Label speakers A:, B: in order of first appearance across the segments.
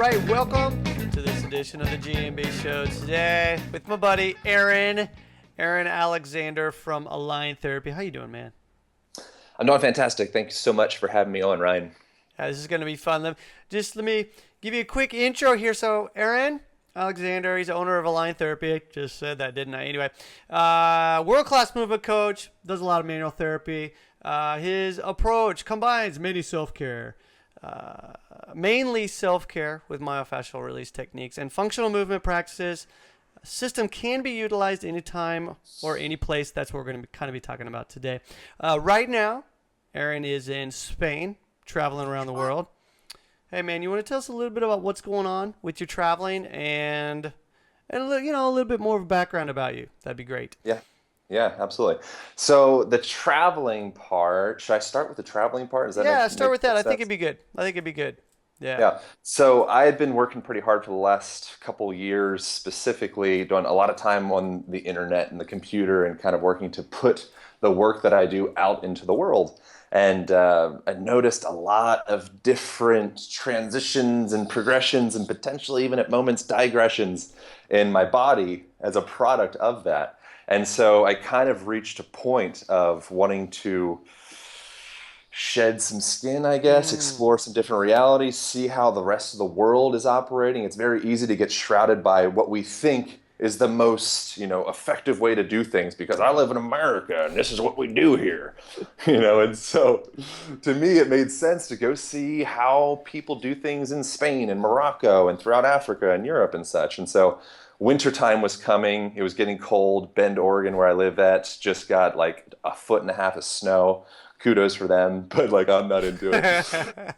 A: right, welcome to this edition of the GMB Show today with my buddy Aaron Alexander from Align Therapy. How you doing, man?
B: I'm doing fantastic. Thank you so much for having me on, Ryan.
A: This is going to be fun. Let me give you a quick intro here. So, Aaron Alexander, he's the owner of Align Therapy. I just said that, didn't I? Anyway, world-class movement coach, does a lot of manual therapy. His approach combines many self-care, mainly self-care with myofascial release techniques and functional movement practices. System can be utilized anytime or any place. That's what we're going to kind of be talking about today. Right now, Aaron is in Spain, traveling around the world. Hey, man, you want to tell us a little bit about what's going on with your traveling and a little bit more of a background about you? That'd be great.
B: Yeah, absolutely. So the traveling part, should I start with the traveling part? Does that
A: Yeah,
B: make
A: start with that. I think
B: sense?
A: it'd be good. Yeah.
B: Yeah. So I had been working pretty hard for the last couple years, specifically doing a lot of time on the internet and the computer and kind of working to put the work that I do out into the world. And I noticed a lot of different transitions and progressions and potentially even at moments digressions in my body as a product of that. And so I kind of reached a point of wanting to shed some skin, I guess, explore some different realities, see how the rest of the world is operating. It's very easy to get shrouded by what we think is the most, effective way to do things because I live in America and this is what we do here. And so to me it made sense to go see how people do things in Spain and Morocco and throughout Africa and Europe and such. And so wintertime was coming. It was getting cold. Bend, Oregon, where I live at, just got like a foot and a half of snow. Kudos for them, but like I'm not into it.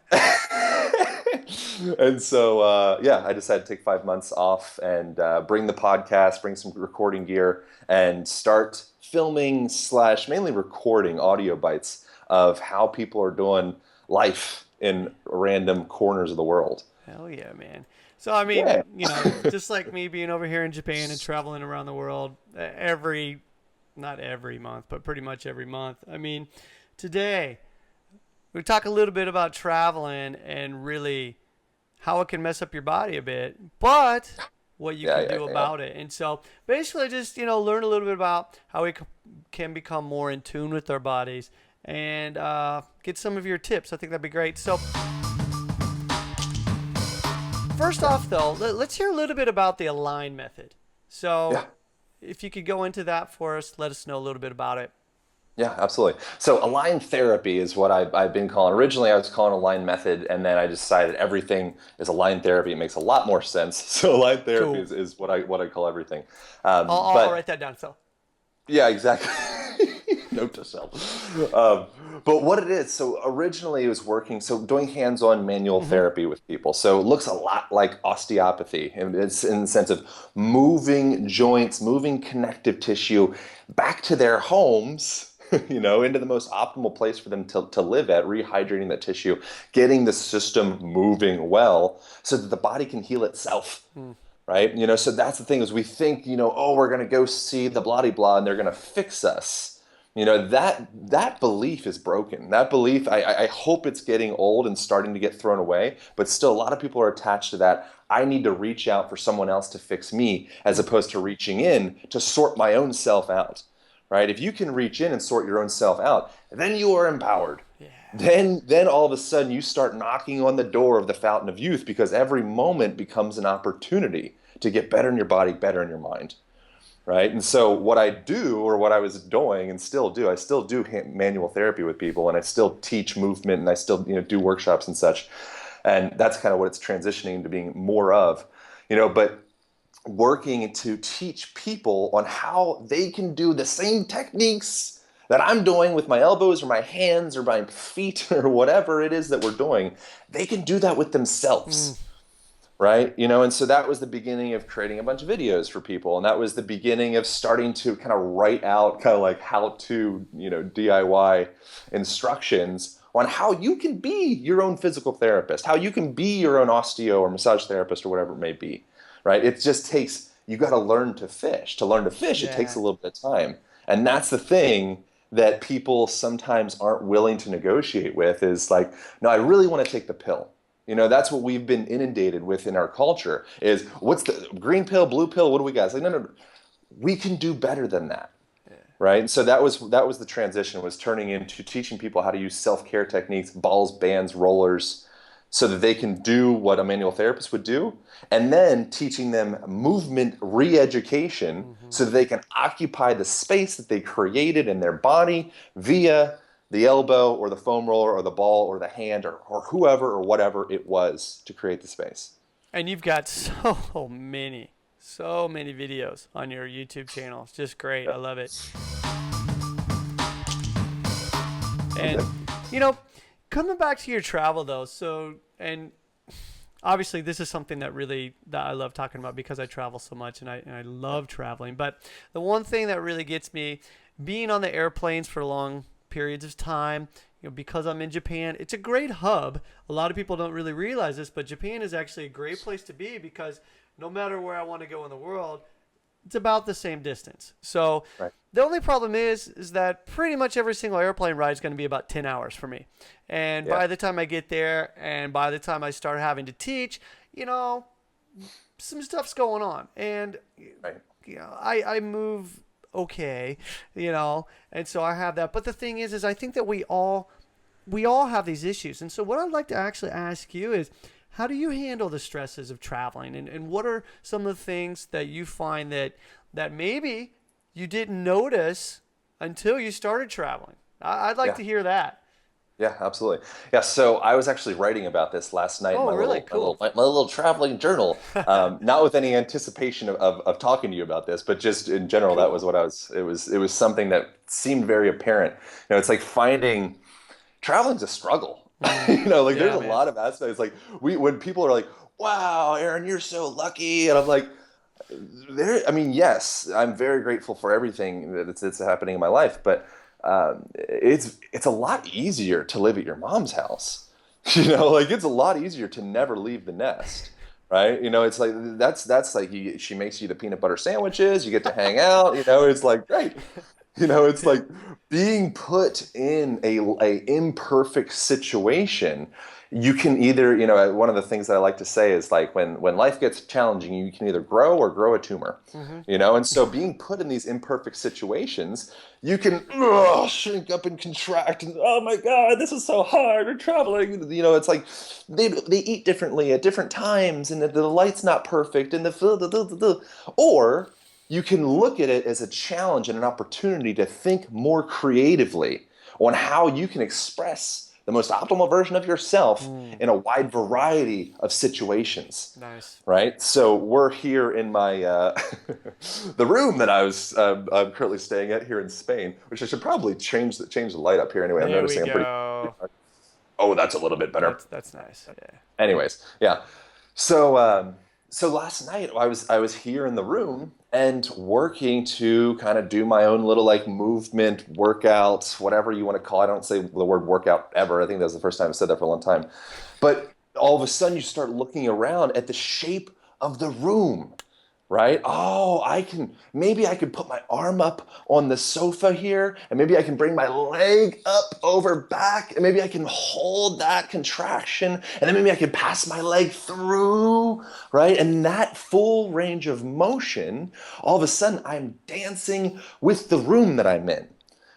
B: And so, I decided to take 5 months off and bring the podcast, bring some recording gear, and start filming / mainly recording audio bites of how people are doing life in random corners of the world.
A: Hell yeah, man. So, I mean,
B: Yeah.
A: just like me being over here in Japan and traveling around the world not every month, but pretty much every month. I mean, today, we talk a little bit about traveling and really how it can mess up your body a bit, but what you can do about it. And so basically just, learn a little bit about how we can become more in tune with our bodies and get some of your tips. I think that'd be great. So first off, though, let's hear a little bit about the Align method. So if you could go into that for us, let us know a little bit about it.
B: Yeah, absolutely. So Align therapy is what I've been calling. Originally, I was calling Align method, and then I decided everything is Align therapy. It makes a lot more sense. So Align therapy
A: Cool.
B: is what I call everything.
A: I'll
B: But
A: write that down. So
B: yeah, exactly. Note to self. But what it is, so originally it was working, so doing hands-on manual therapy with people. So it looks a lot like osteopathy. And it's in the sense of moving joints, moving connective tissue back to their homes, into the most optimal place for them to live at, rehydrating that tissue, getting the system moving well so that the body can heal itself. Right? So that's the thing is we think, we're going to go see the blah blah and they're going to fix us. That belief is broken. That belief, I hope it's getting old and starting to get thrown away, but still a lot of people are attached to that. I need to reach out for someone else to fix me as opposed to reaching in to sort my own self out. Right? If you can reach in and sort your own self out, then you are empowered.
A: yeah.
B: Then all of a sudden you start knocking on the door of the fountain of youth because every moment becomes an opportunity to get better in your body, better in your mind, right? And so what I do, or what I was doing and still do, I still do manual therapy with people, and I still teach movement, and I still do workshops and such, and that's kind of what it's transitioning to being more of, but working to teach people on how they can do the same techniques that I'm doing with my elbows or my hands or my feet or whatever it is that we're doing. They can do that with themselves, right? And so that was the beginning of creating a bunch of videos for people. And that was the beginning of starting to kind of write out kind of like how to, DIY instructions on how you can be your own physical therapist, how you can be your own osteo or massage therapist or whatever it may be. Right? It just takes, you got to learn to fish. To learn to fish, it takes
A: Yeah.
B: a little bit of time. And that's the thing that people sometimes aren't willing to negotiate with is like, no, I really want to take the pill. That's what we've been inundated with in our culture is what's the green pill, blue pill? What do we got? It's like, no, no, no. We can do better than that. Right. So that was the transition, was turning into teaching people how to use self-care techniques, balls, bands, rollers, so that they can do what a manual therapist would do, and then teaching them movement re-education so that they can occupy the space that they created in their body via the elbow or the foam roller or the ball or the hand or whoever or whatever it was to create the space.
A: And you've got so many videos on your YouTube channel. It's just great. I love it. And, you know, coming back to your travel though, and obviously this is something that I love talking about because I travel so much and I love traveling. But the one thing that really gets me, being on the airplanes for long periods of time, because I'm in Japan, it's a great hub. A lot of people don't really realize this, but Japan is actually a great place to be because no matter where I want to go in the world, it's about the same distance. So
B: Right.
A: the only problem is that pretty much every single airplane ride is going to be about 10 hours for me. And
B: Yeah.
A: by the time I get there and by the time I start having to teach, some stuff's going on. And,
B: Right.
A: I move okay, and so I have that. But the thing is I think that we all have these issues. And so what I'd like to actually ask you is, how do you handle the stresses of traveling? And what are some of the things that you find that maybe you didn't notice until you started traveling? I'd like
B: Yeah.
A: to hear that.
B: Yeah, absolutely. Yeah, so I was actually writing about this last night in
A: Oh,
B: my
A: really?
B: little
A: Cool.
B: my little traveling journal. Not with any anticipation of talking to you about this, but just in general, that was
A: Cool.
B: what I was. It was something that seemed very apparent. It's like finding traveling's a struggle. Like there's
A: Yeah,
B: a
A: man.
B: lot of aspects. Like when people are like, "Wow, Aaron, you're so lucky," and I'm like, I mean, yes, I'm very grateful for everything that's happening in my life, but it's a lot easier to live at your mom's house. Like it's a lot easier to never leave the nest, right? It's like that's like she makes you the peanut butter sandwiches, you get to hang out. It's like great. It's like being put in a imperfect situation. You can either, one of the things that I like to say is like when life gets challenging, you can either grow or grow a tumor.
A: Hmm.
B: And so being put in these imperfect situations, you can shrink up and contract and oh my God, this is so hard. We're traveling. It's like they eat differently at different times and the light's not perfect and or you can look at it as a challenge and an opportunity to think more creatively on how you can express the most optimal version of yourself in a wide variety of situations.
A: Nice.
B: Right, so we're here in my the room that I'm currently staying at here in Spain, which I should probably change the light up here. Anyway, I'm
A: There we
B: noticing I'm pretty.
A: go.
B: Oh, that's a little bit better.
A: That's nice. Yeah.
B: Anyways, yeah. So last night I was here in the room and working to kind of do my own little like movement workout, whatever you want to call it. I don't say the word workout ever. I think that was the first time I said that for a long time. But all of a sudden you start looking around at the shape of the room, right? Oh, maybe I can put my arm up on the sofa here, and maybe I can bring my leg up over back, and maybe I can hold that contraction, and then maybe I can pass my leg through, right? And that full range of motion, all of a sudden I'm dancing with the room that I'm in.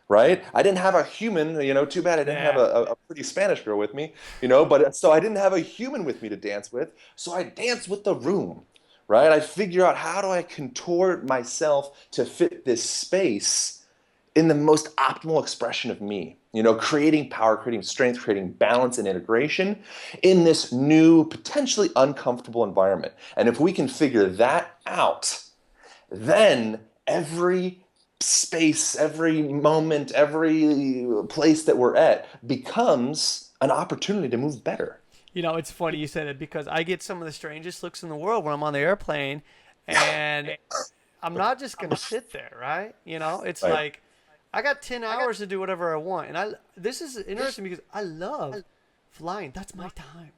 B: Right? I didn't have a human, too bad I didn't have
A: Yeah.
B: a pretty Spanish girl with me, but so I didn't have a human with me to dance with. So I dance with the room, right? I figure out how do I contort myself to fit this space in the most optimal expression of me, creating power, creating strength, creating balance and integration in this new, potentially uncomfortable environment. And if we can figure that out, then every space, every moment, every place that we're at becomes an opportunity to move better.
A: It's funny you said it because I get some of the strangest looks in the world when I'm on the airplane, and I'm not just gonna sit there, right? It's
B: Right.
A: like I got 10 hours to do whatever I want, and this is interesting because I love flying. That's my time.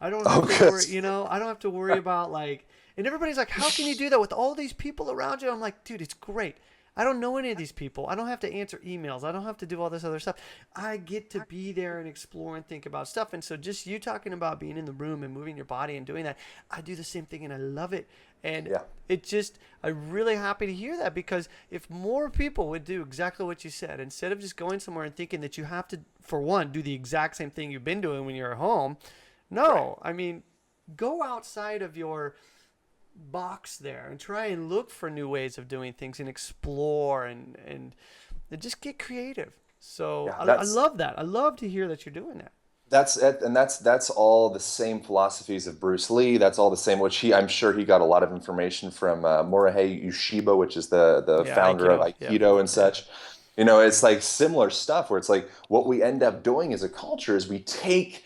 A: I don't
B: Oh,
A: have to
B: good.
A: worry, I don't have to worry about like, and everybody's like, how can you do that with all these people around you? I'm like, dude, it's great. I don't know any of these people. I don't have to answer emails. I don't have to do all this other stuff. I get to be there and explore and think about stuff. And so just you talking about being in the room and moving your body and doing that, I do the same thing and I love it. And
B: Yeah.
A: it just, I'm really happy to hear that, because if more people would do exactly what you said, instead of just going somewhere and thinking that you have to, for one, do the exact same thing you've been doing when you're at home. No, I mean, go outside of your box there and try and look for new ways of doing things and explore and just get creative. So
B: Yeah,
A: I love that. I love to hear that you're doing that.
B: that's it, and that's all the same philosophies of Bruce Lee. That's all the same. Which I'm sure he got a lot of information from Morihei Ueshiba, which is the
A: Yeah,
B: founder of
A: Aikido. Yep.
B: Aikido and
A: Yeah.
B: such. It's like similar stuff where it's like what we end up doing as a culture is we take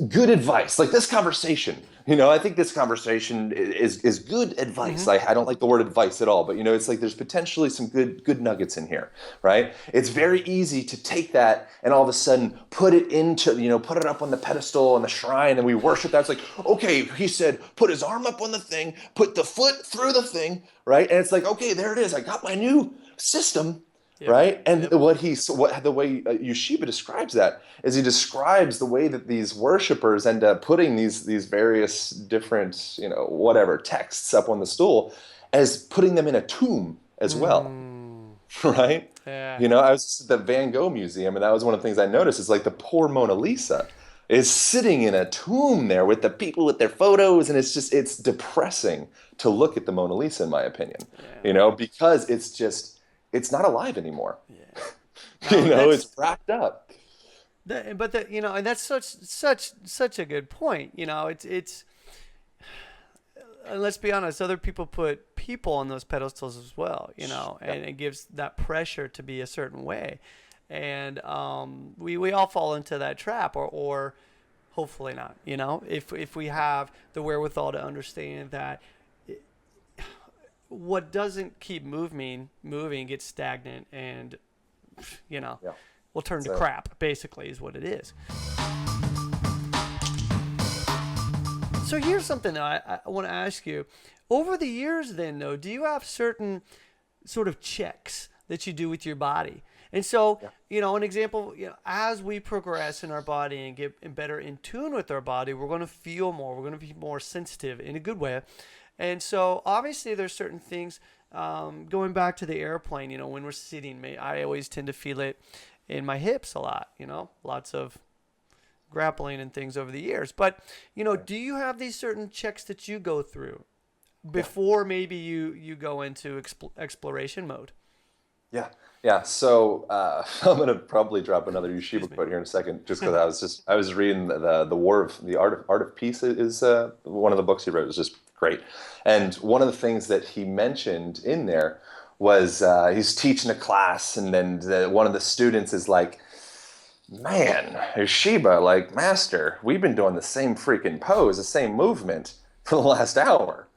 B: good advice like this conversation. I think this conversation is good advice.
A: Mm-hmm.
B: I don't like the word advice at all, but it's like there's potentially some good nuggets in here, right? It's very easy to take that and all of a sudden put it into, put it up on the pedestal and the shrine, and we worship that. It's like, okay, he said put his arm up on the thing, put the foot through the thing, right? And it's like, okay, there it is, I got my new system.
A: Yep.
B: Right, and
A: Yep.
B: the way Yoshiba describes that is he describes the way that these worshipers end up putting these various different whatever texts up on the stool as putting them in a tomb as well,
A: Mm,
B: right?
A: yeah.
B: I was just at the Van Gogh Museum, and that was one of the things I noticed is like the poor Mona Lisa is sitting in a tomb there with the people with their photos, and it's depressing to look at the Mona Lisa, in my opinion,
A: Yeah.
B: because it's not alive anymore.
A: Yeah. No, that's
B: It's wrapped up.
A: but and that's such a good point. It's and let's be honest, other people put people on those pedestals as well,
B: Yeah.
A: and it gives that pressure to be a certain way. And we all fall into that trap, or hopefully not, if we have the wherewithal to understand that what doesn't keep moving gets stagnant, and you know
B: Yeah.
A: will turn to
B: So
A: crap, basically, is what it is. So here's something that I want to ask you. Over the years then, though, do you have certain sort of checks that you do with your body? And so,
B: yeah.
A: an example, as we progress in our body and get better in tune with our body, we're going to feel more. We're going to be more sensitive in a good way. And so, obviously, there's certain things, going back to the airplane, when we're sitting, I always tend to feel it in my hips a lot, lots of grappling and things over the years. But, do you have these certain checks that you go through before maybe you go into exploration mode?
B: Yeah, yeah. So I'm gonna probably drop another
A: Excuse
B: Yeshiva
A: me.
B: quote here in a second, just because I was reading the War of the Art of Peace is one of the books he wrote. It was just great, and one of the things that he mentioned in there was he's teaching a class, and then one of the students is like, "Man, Yeshiva, like master, we've been doing the same freaking pose, the same movement for the last hour.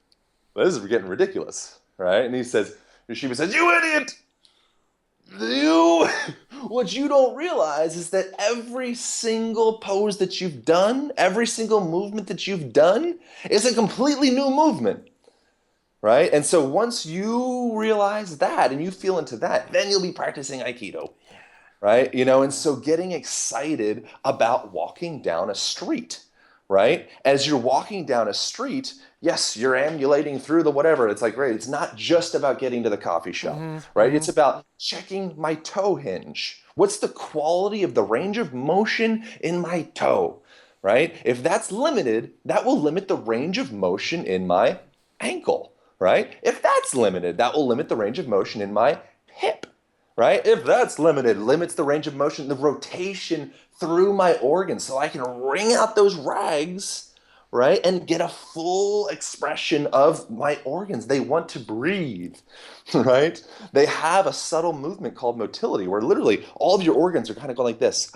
B: This is getting ridiculous, right?" And he says, Yeshiva says, "You idiot! You, what you don't realize is that every single pose that you've done, every single movement that you've done is a completely new movement, right? And so once you realize that and you feel into that, then you'll be practicing Aikido, right? And so getting excited about walking down a street, right? As you're walking down a street, yes, you're ambulating through the whatever. It's like, great. It's not just about getting to the coffee shop, right? It's about checking my toe hinge. What's the quality of the range of motion in my toe, right? If that's limited, that will limit the range of motion in my ankle, right? If that's limited, that will limit the range of motion in my hip, right? If that's limited, limits the range of motion, the rotation through my organs, so I can wring out those rags, right? And get a full expression of my organs. They want to breathe, right? They have a subtle movement called motility, where literally all of your organs are kind of going like this.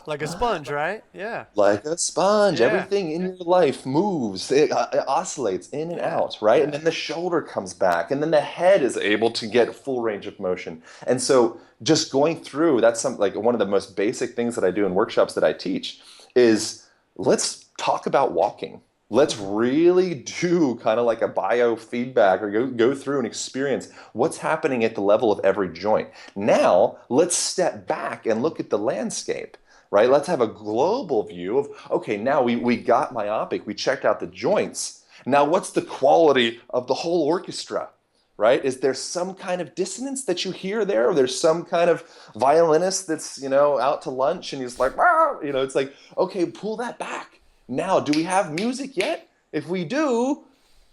A: Like a sponge, right? Yeah.
B: Like a sponge.
A: Yeah.
B: Everything in your life moves, it oscillates in and
A: Yeah.
B: out, right? And
A: Yeah.
B: then the shoulder comes back, and then the head is able to get full range of motion. And so just going through, that's like one of the most basic things that I do in workshops that I teach is let's talk about walking. Let's really do kind of like a biofeedback, or go through and experience what's happening at the level of every joint. Now, let's step back and look at the landscape, right? Let's have a global view of, okay, now we got myopic, we checked out the joints. Now, what's the quality of the whole orchestra, right? Is there some kind of dissonance that you hear there? Or there's some kind of violinist that's, out to lunch and he's like, "Ah," it's like, okay, pull that back. Now, do we have music yet? If we do,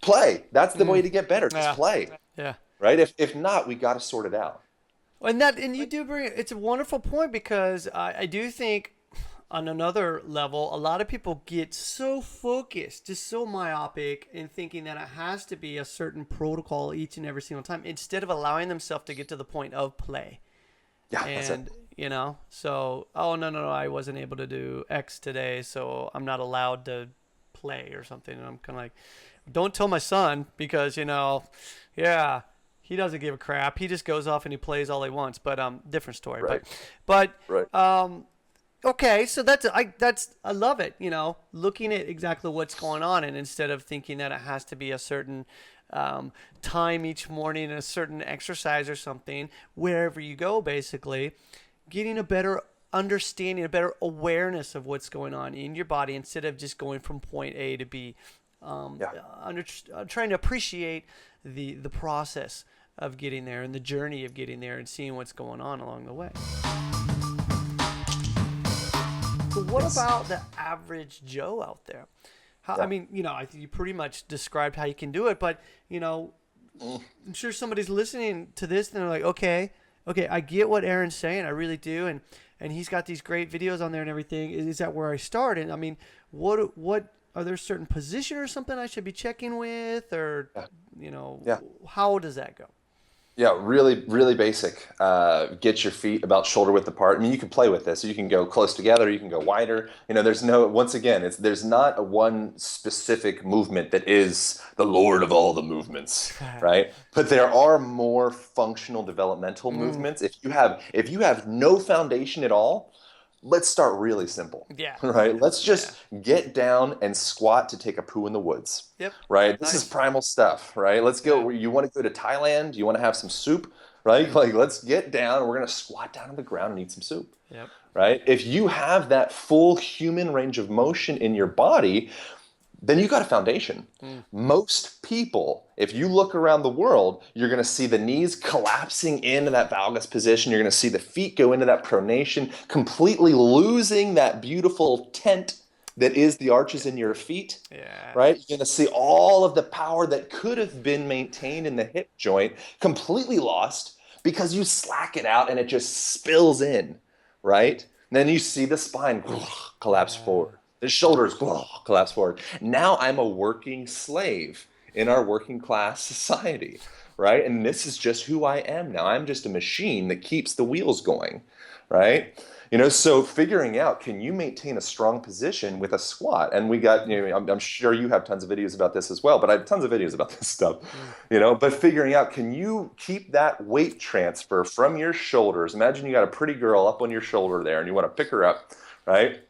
B: play. That's the way to get better. Just
A: Yeah.
B: play,
A: Yeah.
B: right? If not, we got to sort it out.
A: And you do bring it's a wonderful point because I do think on another level, a lot of people get so focused, just so myopic in thinking that it has to be a certain protocol each and every single time instead of allowing themselves to get to the point of play.
B: Yeah, that's it.
A: And so oh no, I wasn't able to do X today, so I'm not allowed to play or something. And I'm kind of like, don't tell my son because yeah, he doesn't give a crap. He just goes off and he plays all he wants. But different story.
B: Right.
A: But
B: Right.
A: okay, so I love it. Looking at exactly what's going on, and instead of thinking that it has to be a certain time each morning and a certain exercise or something, wherever you go, basically, getting a better understanding, a better awareness of what's going on in your body instead of just going from point A to B.
B: Yeah.
A: Trying to appreciate the process of getting there and the journey of getting there and seeing what's going on along the way. So what about the average Joe out there? I mean, I think you pretty much described how you can do it, but I'm sure somebody's listening to this and they're like, okay, I get what Aaron's saying, I really do, and he's got these great videos on there and everything. Is that where I start? And I mean, what are there certain position or something I should be checking with, or
B: Yeah.
A: how does that go?
B: Yeah, really, really basic. Get your feet about shoulder width apart. I mean, you can play with this. You can go close together. You can go wider. Once again, there's not a one specific movement that is the Lord of all the movements, right? But there are more functional developmental movements. If you have no foundation at all, let's start really simple.
A: Yeah.
B: Right? Let's just get down and squat to take a poo in the woods.
A: Yep.
B: Right? This is
A: Nice.
B: primal stuff, right? Let's go.
A: Yeah.
B: You want to go to Thailand? You want to have some soup, right? Like, let's get down. We're going to squat down on the ground and eat some soup,
A: Yep.
B: right? If you have that full human range of motion in your body, then you got a foundation. Most people, if you look around the world, you're going to see the knees collapsing into that valgus position. You're going to see the feet go into that pronation, completely losing that beautiful tent that is the arches in your feet,
A: Yeah.
B: right? You're going to see all of the power that could have been maintained in the hip joint completely lost because you slack it out and it just spills in, right? And then you see the spine collapse forward. The shoulders collapse forward. Now I'm a working slave in our working class society, right? And this is just who I am now. I'm just a machine that keeps the wheels going, right? So figuring out, can you maintain a strong position with a squat? And we got, I'm sure you have tons of videos about this as well, but I have tons of videos about this stuff, but figuring out, can you keep that weight transfer from your shoulders? Imagine you got a pretty girl up on your shoulder there and you want to pick her up, right?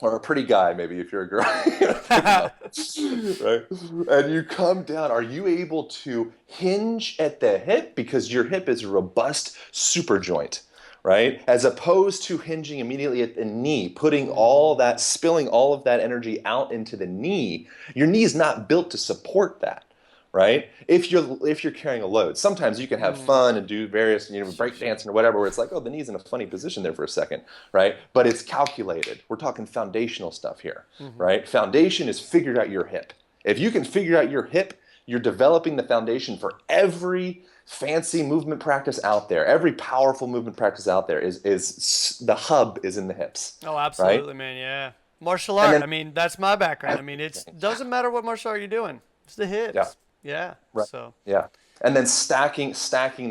B: Or a pretty guy, maybe, if you're a girl, right? And you come down. Are you able to hinge at the hip because your hip is a robust super joint, right? As opposed to hinging immediately at the knee, spilling all of that energy out into the knee. Your knee is not built to support that. Right? If you're carrying a load, sometimes you can have fun and do various, break dancing or whatever, where it's like, oh, the knee's in a funny position there for a second, right? But it's calculated. We're talking foundational stuff here, right? Foundation is figured out your hip. If you can figure out your hip, you're developing the foundation for every fancy movement practice out there. Every powerful movement practice out there is the hub is in the hips.
A: Oh, absolutely,
B: right?
A: man. Yeah. Martial art.
B: then-
A: I mean, that's my background. I mean, it doesn't matter what martial art you're doing. It's the hips.
B: Yeah.
A: Yeah.
B: Right.
A: So.
B: Yeah. And then stacking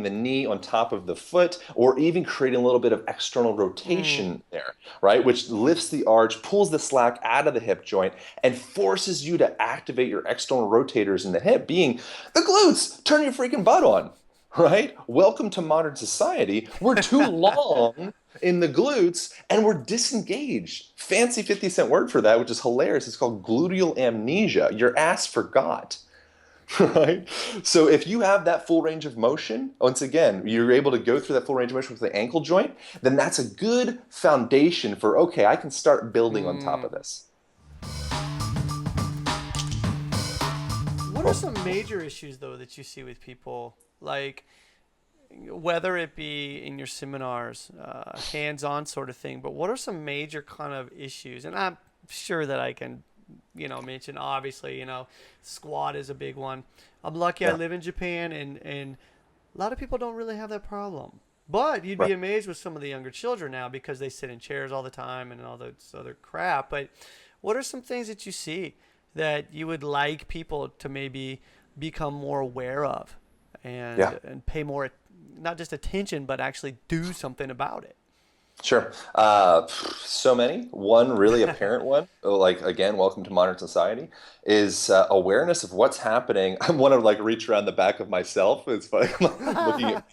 B: the knee on top of the foot, or even creating a little bit of external rotation there, right? Which lifts the arch, pulls the slack out of the hip joint, and forces you to activate your external rotators in the hip, being the glutes. Turn your freaking butt on, right? Welcome to modern society. We're too long in the glutes and we're disengaged. Fancy 50-cent word for that, which is hilarious. It's called gluteal amnesia. Your ass forgot. Right? So if you have that full range of motion, once again, you're able to go through that full range of motion with the ankle joint, then that's a good foundation for, okay, I can start building on top
A: Mm.
B: of this.
A: What are some major issues though that you see with people, like whether it be in your seminars, hands-on sort of thing, but what are some major kind of issues? And I'm sure that I can, mention obviously, squat is a big one. I'm lucky I
B: Yeah,
A: live in Japan, and a lot of people don't really have that problem. But you'd
B: right.
A: be amazed with some of the younger children now because they sit in chairs all the time and all this other crap. But what are some things that you see that you would like people to maybe become more aware of
B: Yeah.
A: and pay more, not just attention, but actually do something about it?
B: Sure. So many. One really apparent one, like again, welcome to modern society, is awareness of what's happening. I want to like reach around the back of myself. It's funny. I'm looking at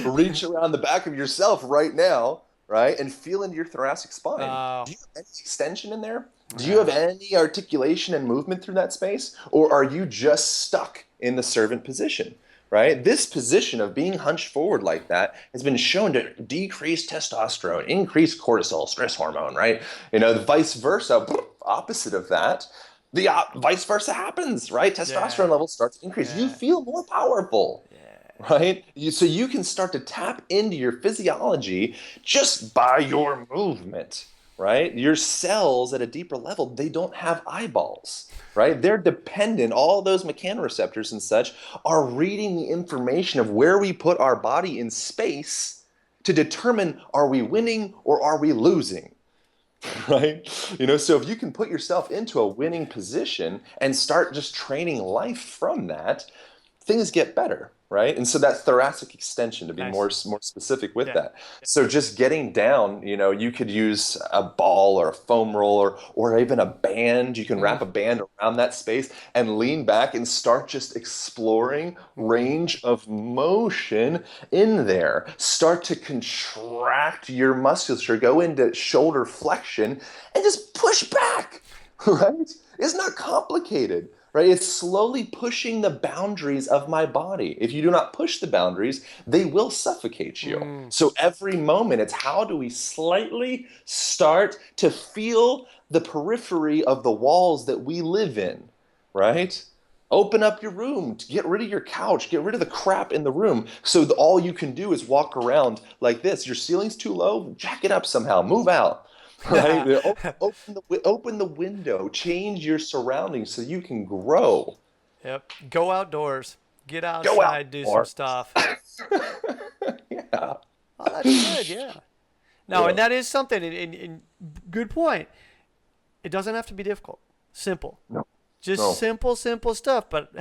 B: reach around the back of yourself right now, right, and feel into your thoracic spine.
A: Oh,
B: Do you have any extension in there? Do you have
A: yeah.
B: any articulation and movement through that space, or are you just stuck in the servant position? Right? This position of being hunched forward like that has been shown to decrease testosterone, increase cortisol, stress hormone, right? The vice versa, opposite of that, the vice versa happens, right?
A: Yeah.
B: Testosterone levels start to increase. You
A: Yeah.
B: feel more powerful,
A: Yeah.
B: right? So you can start to tap into your physiology just by your movement, right? Your cells at a deeper level, they don't have eyeballs, right? They're dependent, all those mechanoreceptors and such are reading the information of where we put our body in space to determine are we winning or are we losing, right? So if you can put yourself into a winning position and start just training life from that, things get better, right? And so that thoracic extension, to be
A: Nice.
B: more specific with
A: Yeah.
B: that. So just getting down, you could use a ball or a foam roller or even a band. You can
A: Mm.
B: wrap a band around that space and lean back and start just exploring
A: Mm.
B: range of motion in there. Start to contract your musculature, go into shoulder flexion and just push back, right? It's not complicated, right? It's slowly pushing the boundaries of my body. If you do not push the boundaries, they will suffocate you.
A: Mm.
B: So every moment, it's how do we slightly start to feel the periphery of the walls that we live in, right? Open up your room, get rid of your couch, get rid of the crap in the room. So all you can do is walk around like this. Your ceiling's too low, jack it up somehow, move out. Right? Open the window, change your surroundings so you can grow.
A: Yep. Go outdoors. Get
B: Go out
A: outside. Do some
B: more.
A: stuff.
B: Yeah.
A: Oh, that's good. Yeah. No, and
B: Yeah.
A: that is something. And good point. It doesn't have to be difficult. Simple.
B: No.
A: Just
B: No.
A: simple, simple stuff. But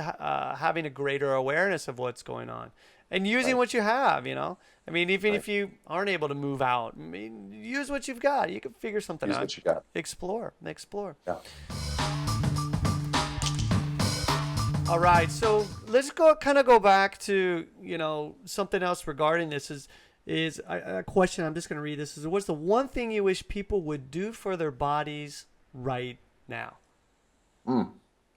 A: having a greater awareness of what's going on and using
B: Right.
A: what you have. I mean, even
B: Right.
A: if you aren't able to move out, I mean, use what you've got. You can figure something
B: Use
A: out.
B: what you got.
A: Explore. Explore.
B: Yeah.
A: All right, so let's go back to something else regarding this is a question. I'm just going to read this. Is what's the one thing you wish people would do for their bodies right now?
B: Mm.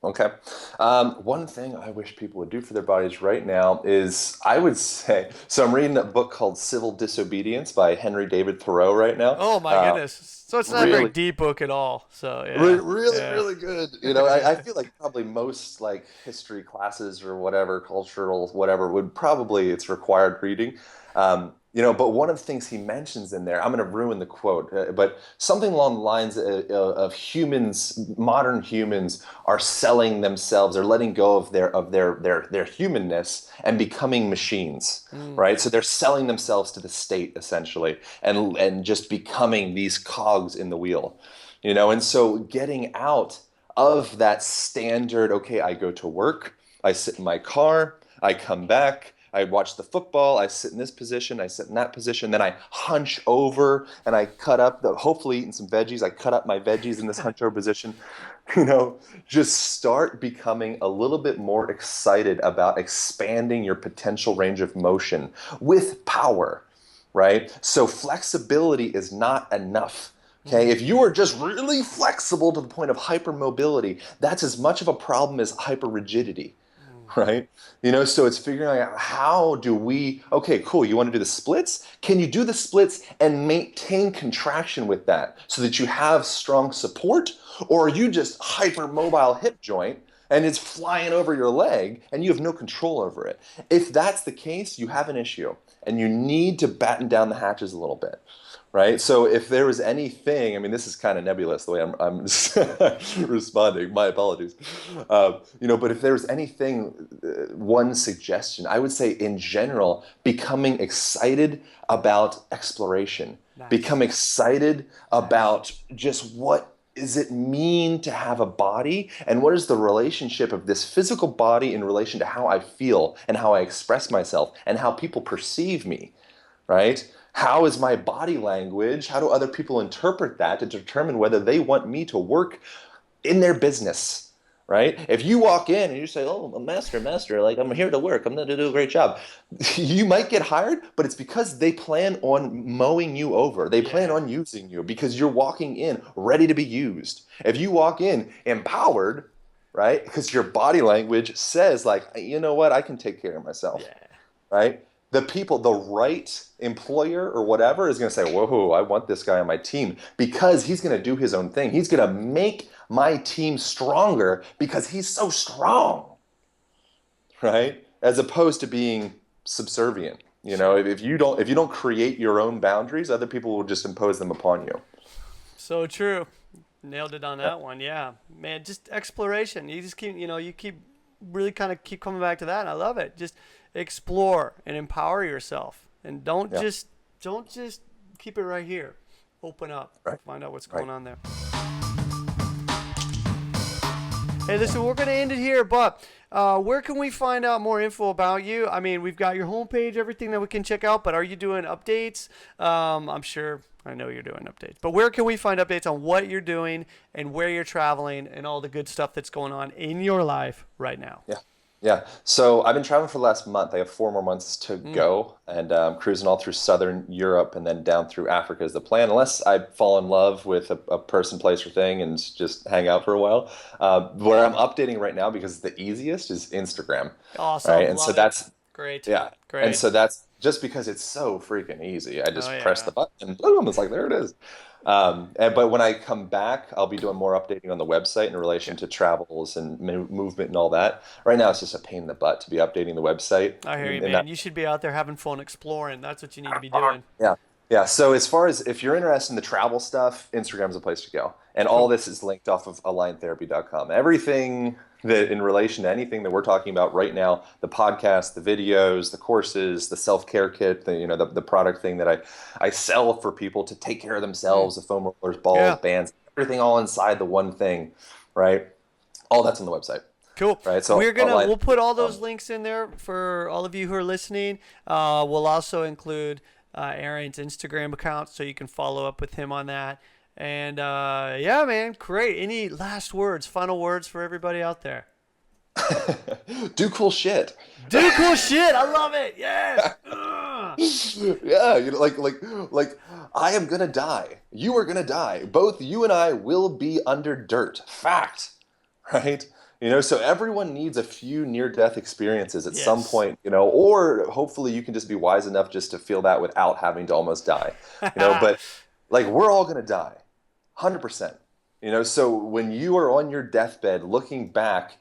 B: Okay. One thing I wish people would do for their bodies right now is I would say, so I'm reading a book called Civil Disobedience by Henry David Thoreau right now.
A: Oh my goodness! So it's not a very
B: Really
A: deep book at all. So yeah,
B: Really,
A: yeah.
B: really good. I feel like probably most like history classes or whatever, cultural whatever, would probably it's required reading. But one of the things he mentions in there, I'm going to ruin the quote, but something along the lines of humans, modern humans are selling themselves, or letting go of their humanness and becoming machines,
A: Mm,
B: right? So they're selling themselves to the state essentially, and just becoming these cogs in the wheel. And so getting out of that standard, okay, I go to work, I sit in my car, I come back, I watch the football, I sit in this position, I sit in that position, then I hunch over and I cut up hopefully eating some veggies, I cut up my veggies in this hunch over position. Just start becoming a little bit more excited about expanding your potential range of motion with power, right? So flexibility is not enough. Okay, if you are just really flexible to the point of hypermobility, that's as much of a problem as hyperrigidity, right? So it's figuring out how do we, okay, cool, you want to do the splits? Can you do the splits and maintain contraction with that so that you have strong support? Or are you just hypermobile hip joint and it's flying over your leg and you have no control over it? If that's the case, you have an issue and you need to batten down the hatches a little bit. Right. So if there was anything, I mean, this is kind of nebulous the way I'm responding. My apologies. But if there was anything, one suggestion, I would say in general, becoming excited about exploration,
A: Nice.
B: become excited about just what does it mean to have a body and what is the relationship of this physical body in relation to how I feel and how I express myself and how people perceive me, right? How is my body language? How do other people interpret that to determine whether they want me to work in their business, right? If you walk in and you say, oh, master, like I'm here to work, I'm going to do a great job. You might get hired, but it's because they plan on mowing you over. They plan on using you because you're walking in ready to be used. If you walk in empowered, right, because your body language says like, you know what, I can take care of myself, right? The right employer or whatever is going to say, whoa, I want this guy on my team because he's going to do his own thing. He's going to make my team stronger because he's so strong, right? As opposed to being subservient. If you don't create your own boundaries, other people will just impose them upon you.
A: So true. Nailed it on that one. Yeah, man, just exploration. You just keep, you keep really kind of keep coming back to that. And I love it. Just explore and empower yourself, and don't just keep it right here. Open up, find out what's going on there. Hey, listen, we're going to end it here, but where can we find out more info about you? I mean, we've got your homepage, everything that we can check out, but are you doing updates? I know you're doing updates, but where can we find updates on what you're doing and where you're traveling and all the good stuff that's going on in your life right now?
B: Yeah. So I've been traveling for the last month. I have 4 more months to go, and cruising all through Southern Europe and then down through Africa is the plan, unless I fall in love with a person, place, or thing and just hang out for a while. Where I'm updating right now, because it's the easiest, is Instagram.
A: Awesome.
B: Right? And so that's
A: great.
B: Yeah.
A: Great.
B: And so that's just because it's so freaking easy. I just press the button and boom, it's like, there it is. But when I come back, I'll be doing more updating on the website in relation to travels and movement and all that. Right now, it's just a pain in the butt to be updating the website.
A: I hear you, man. You should be out there having fun exploring. That's what you need to be doing.
B: Yeah. So as far as if you're interested in the travel stuff, Instagram's a place to go. And all this is linked off of aligntherapy.com. Everything that in relation to anything that we're talking about right now, the podcast, the videos, the courses, the self-care kit, the product thing that I sell for people to take care of themselves, the foam rollers, balls, bands, everything all inside the one thing, right? All that's on the website.
A: Cool.
B: Right. So
A: we'll put all those links in there for all of you who are listening. We'll also include Aaron's Instagram account so you can follow up with him on that. And yeah, man, great. Any last words, final words for everybody out there?
B: Do cool shit.
A: Do cool shit. I love it. Yes.
B: Yeah, like I am gonna die. You are gonna die. Both you and I will be under dirt. Fact, right? So everyone needs a few near-death experiences at some point, or hopefully you can just be wise enough just to feel that without having to almost die, But like we're all gonna die, 100%. So when you are on your deathbed looking back,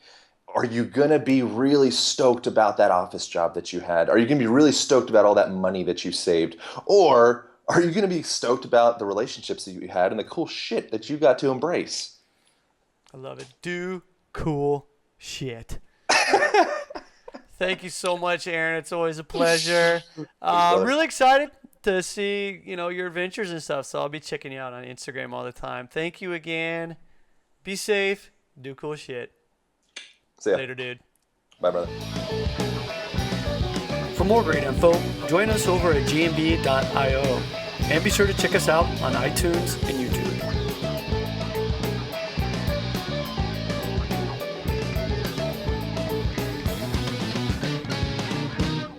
B: are you going to be really stoked about that office job that you had? Are you going to be really stoked about all that money that you saved? Or are you going to be stoked about the relationships that you had and the cool shit that you got to embrace?
A: I love it. Do cool shit. Thank you so much, Aaron. It's always a pleasure. Really excited to see, your adventures and stuff. So I'll be checking you out on Instagram all the time. Thank you again. Be safe. Do cool shit.
B: See ya.
A: Later, dude.
B: Bye, brother.
A: For more great info, join us over at gmb.io. And be sure to check us out on iTunes and YouTube.